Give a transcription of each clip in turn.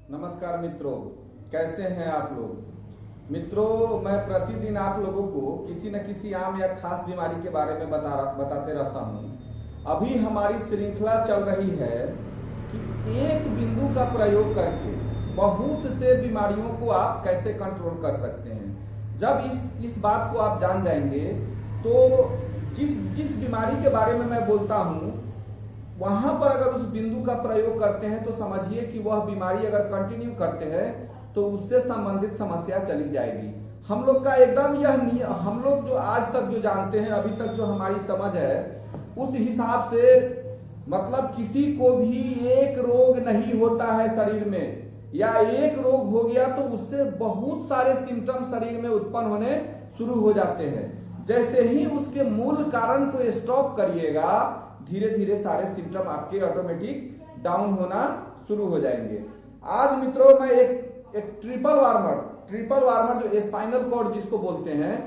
नमस्कार मित्रों, कैसे हैं आप लोग। मित्रों, मैं प्रतिदिन आप लोगों को किसी न किसी आम या खास बीमारी के बारे में बताते रहता हूं। अभी हमारी श्रृंखला चल रही है कि एक बिंदु का प्रयोग करके बहुत से बीमारियों को आप कैसे कंट्रोल कर सकते हैं। जब इस बात को आप जान जाएंगे तो जिस बीमारी के बारे में मैं बोलता हूं वहां पर अगर उस बिंदु का प्रयोग करते हैं तो समझिए कि वह बीमारी अगर कंटिन्यू करते हैं तो उससे संबंधित समस्या चली जाएगी। हम लोग का एकदम हम लोग जो आज तक जो जानते हैं, अभी तक जो हमारी समझ है उस हिसाब से मतलब किसी को भी एक रोग नहीं होता है शरीर में, या एक रोग हो गया तो उससे बहुत सारे सिम्टम शरीर में उत्पन्न होने शुरू हो जाते हैं। जैसे ही उसके मूल कारण को स्टॉप करिएगा, धीरे धीरे सारे सिम्टम आपके ऑटोमेटिक डाउन होना शुरू हो जाएंगे। आज मित्रों मैं एक ट्रिपल वार्मर जो स्पाइनल कॉर्ड जिसको बोलते हैं,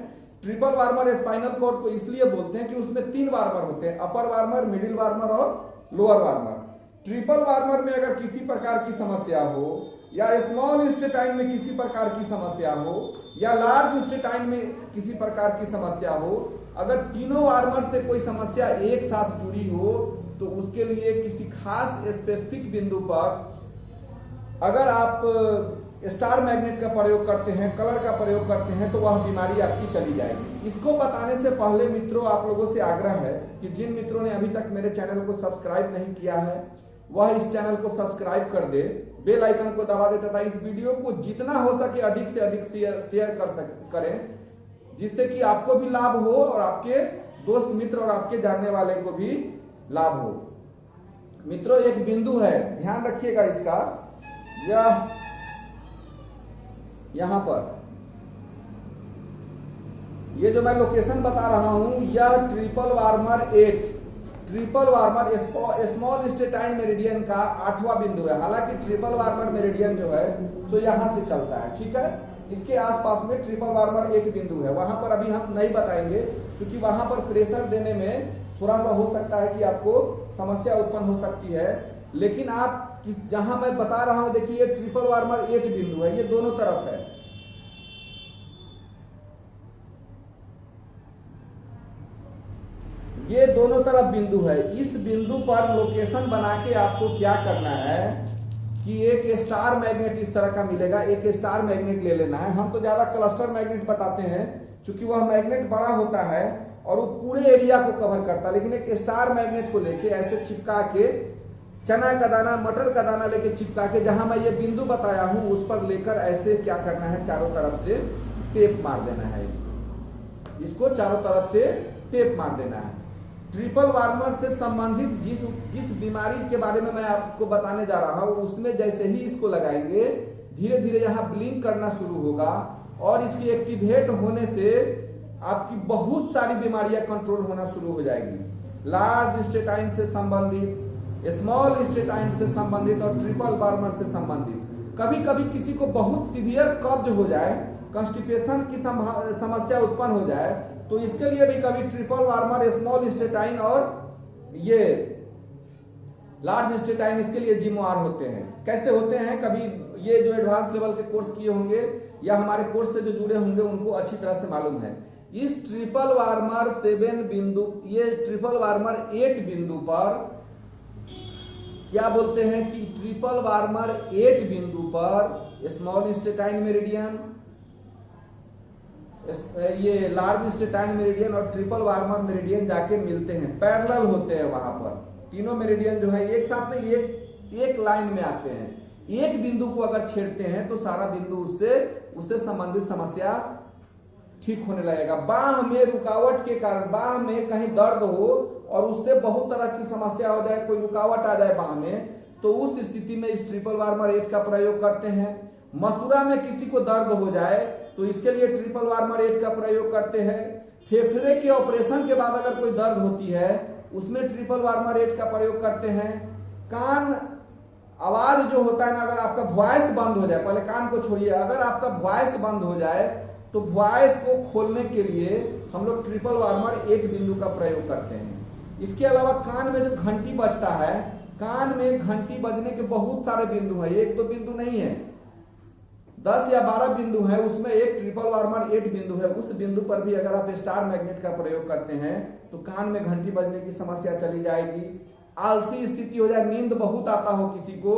ट्रिपल वार्मर स्पाइनल कॉर्ड को इसलिए बोलते हैं कि उसमें 3 वार्मर होते हैं, अपर वार्मर, मिडिल वार्मर और लोअर वार्मर। ट्रिपल वार्मर में अगर किसी प्रकार की समस्या हो, या स्मॉल इंस्टेटाइन में किसी प्रकार की समस्या हो, या लार्ज इंस्टेटाइन में किसी प्रकार की समस्या हो, अगर तीनों वार्मर से कोई समस्या एक साथ जुड़ी हो तो उसके लिए किसी खास स्पेसिफिक बिंदु पर अगर आप स्टार मैग्नेट का प्रयोग करते हैं, कलर का प्रयोग करते हैं, तो वह बीमारी आपकी चली जाएगी। इसको बताने से पहले मित्रों आप लोगों से आग्रह है कि जिन मित्रों ने अभी तक मेरे चैनल को सब्सक्राइब नहीं किया है वह इस चैनल को सब्सक्राइब कर दे, बेल आइकन को दबा दे तथा इस वीडियो को जितना हो सके अधिक से अधिक शेयर करें, जिससे कि आपको भी लाभ हो और आपके दोस्त मित्र और आपके जानने वाले को भी लाभ हो। मित्रों एक बिंदु है, ध्यान रखिएगा इसका, यहां पर ये जो मैं लोकेशन बता रहा हूं यह ट्रिपल वार्मर स्मॉल इंस्टेटाइन मेरिडियन का 8वां बिंदु है। हालांकि ट्रिपल वार्मर मेरिडियन जो है सो यहां से चलता है, ठीक है। इसके आसपास में ट्रिपल वार्मर एक बिंदु है, वहां पर अभी हम नहीं बताएंगे क्योंकि वहां पर प्रेशर देने में थोड़ा सा हो सकता है कि आपको समस्या उत्पन्न हो सकती है। लेकिन आप जहां मैं बता रहा हूं देखिए ट्रिपल वार्मर 8 बिंदु है, ये दोनों तरफ है। ये दोनों तरफ बिंदु है। इस बिंदु पर लोकेशन बना के आपको क्या करना है कि एक स्टार मैग्नेट इस तरह का मिलेगा, एक स्टार मैग्नेट ले लेना है। हम तो ज्यादा क्लस्टर मैग्नेट बताते हैं क्योंकि वह मैग्नेट बड़ा होता है और वो पूरे एरिया को कवर करता है। लेकिन एक स्टार मैग्नेट को लेके ऐसे चिपका के, चना का दाना, मटर का दाना लेके चिपका के, जहां मैं ये बिंदु बताया हूं उस पर लेकर ऐसे क्या करना है, चारों तरफ से टेप मार देना है। इसको चारों तरफ से टेप मार देना है। ट्रिपल वार्मर से संबंधित जिस बीमारी के बारे में मैं आपको बताने जा रहा हूं उसमें जैसे ही इसको लगाएंगे धीरे धीरे यहाँ ब्लिंक करना शुरू होगा और इसकी एक्टिवेट होने से आपकी बहुत सारी बीमारियां कंट्रोल होना शुरू हो जाएगी। लार्ज इंस्टेटाइन से संबंधित, स्मॉल इंस्टेटाइन से संबंधित और ट्रिपल वार्मर से संबंधित। कभी कभी किसी को बहुत सीवियर कब्ज हो जाए, कॉन्स्टिपेशन की समस्या उत्पन्न हो जाए, तो इसके लिए भी कभी ट्रिपल वार्मर, स्मॉल इंस्टेटाइन और ये लार्ज इंस्टेटाइन इसके लिए जिम्मेवार होते हैं। कैसे होते हैं, कभी ये जो एडवांस लेवल के कोर्स किए होंगे या हमारे कोर्स से जो जुड़े होंगे उनको अच्छी तरह से मालूम है। इस ट्रिपल वार्मर 7 बिंदु, ये ट्रिपल वार्मर 8 बिंदु पर क्या बोलते हैं कि ट्रिपल वार्मर 8 बिंदु पर स्मॉल इंस्टेटाइन मेरिडियन, ये लार्ज इंस्टेटाइन मेरिडियन और ट्रिपल वार्मर मेरिडियन जाके मिलते हैं, पैरेलल होते हैं। वहां पर तीनों मेरिडियन जो है एक साथ में एक लाइन में आते हैं। एक बिंदु को अगर छेड़ते हैं तो सारा बिंदु उससे संबंधित समस्या ठीक होने लगेगा। बाह में रुकावट के कारण, बाह में कहीं दर्द हो और उससे बहुत तरह की समस्या हो जाए, कोई रुकावट आ जाए बाह में, तो उस स्थिति में इस ट्रिपल वार्मर 8 का प्रयोग करते हैं। मसूड़ा में किसी को दर्द हो जाए तो इसके लिए ट्रिपल वार्मर 8 का प्रयोग करते हैं। फेफड़े के ऑपरेशन के बाद अगर कोई दर्द होती है उसमें ट्रिपल वार्मर 8 का प्रयोग करते हैं। कान, आवाज जो होता है ना, अगर आपका वॉइस बंद हो जाए, पहले कान को छोड़िए, अगर आपका वॉइस बंद हो जाए तो वॉइस को खोलने के लिए हम लोग ट्रिपल वार्मर 8 बिंदु का प्रयोग करते हैं। इसके अलावा कान में जो घंटी बजता है कान में घंटी बजने के बहुत सारे बिंदु हैं, एक दो बिंदु नहीं है, 10 या 12 बिंदु है, उसमें एक ट्रिपल वार्मर 8 बिंदु है। उस बिंदु पर भी अगर आप स्टार मैग्नेट का प्रयोग करते हैं तो कान में घंटी बजने की समस्या चली जाएगी। आलसी स्थिति हो जाए, नींद बहुत आता हो किसी को,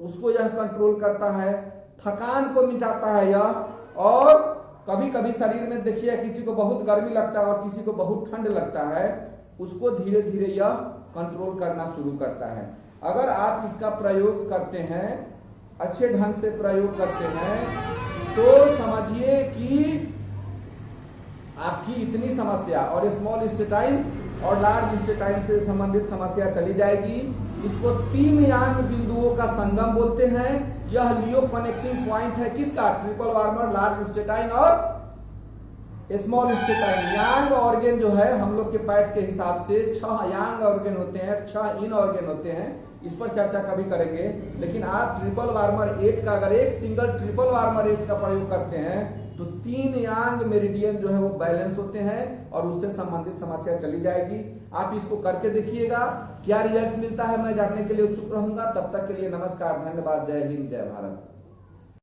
उसको यह कंट्रोल करता है। थकान को मिटाता है यह। और कभी कभी शरीर में देखिए किसी को बहुत गर्मी लगता है और किसी को बहुत ठंड लगता है, उसको धीरे धीरे यह कंट्रोल करना शुरू करता है। अगर आप इसका प्रयोग करते हैं, अच्छे ढंग से प्रयोग करते हैं, तो समझिए कि आपकी इतनी समस्या और स्मॉल इंटेस्टाइन और लार्ज इंटेस्टाइन से संबंधित समस्या चली जाएगी। इसको 3 यांग बिंदुओं का संगम बोलते हैं। यह लियो कनेक्टिंग पॉइंट है किसका? ट्रिपल वार्मर, लार्ज इंटेस्टाइन और स्मॉल इंटेस्टाइन। यांग ऑर्गन जो है हम लोग के पैद के हिसाब से 6 यांग ऑर्गन होते हैं, 6 इन ऑर्गन होते हैं। इस पर चर्चा कभी करेंगे। लेकिन आप ट्रिपल वार्मर 8 का अगर एक सिंगल ट्रिपल वार्मर 8 का प्रयोग करते हैं तो 3 यांग मेरिडियन जो है वो बैलेंस होते हैं और उससे संबंधित समस्या चली जाएगी। आप इसको करके देखिएगा, क्या रिजल्ट मिलता है मैं जानने के लिए उत्सुक रहूंगा। तब तक के लिए नमस्कार, धन्यवाद, जय हिंद, जय भारत।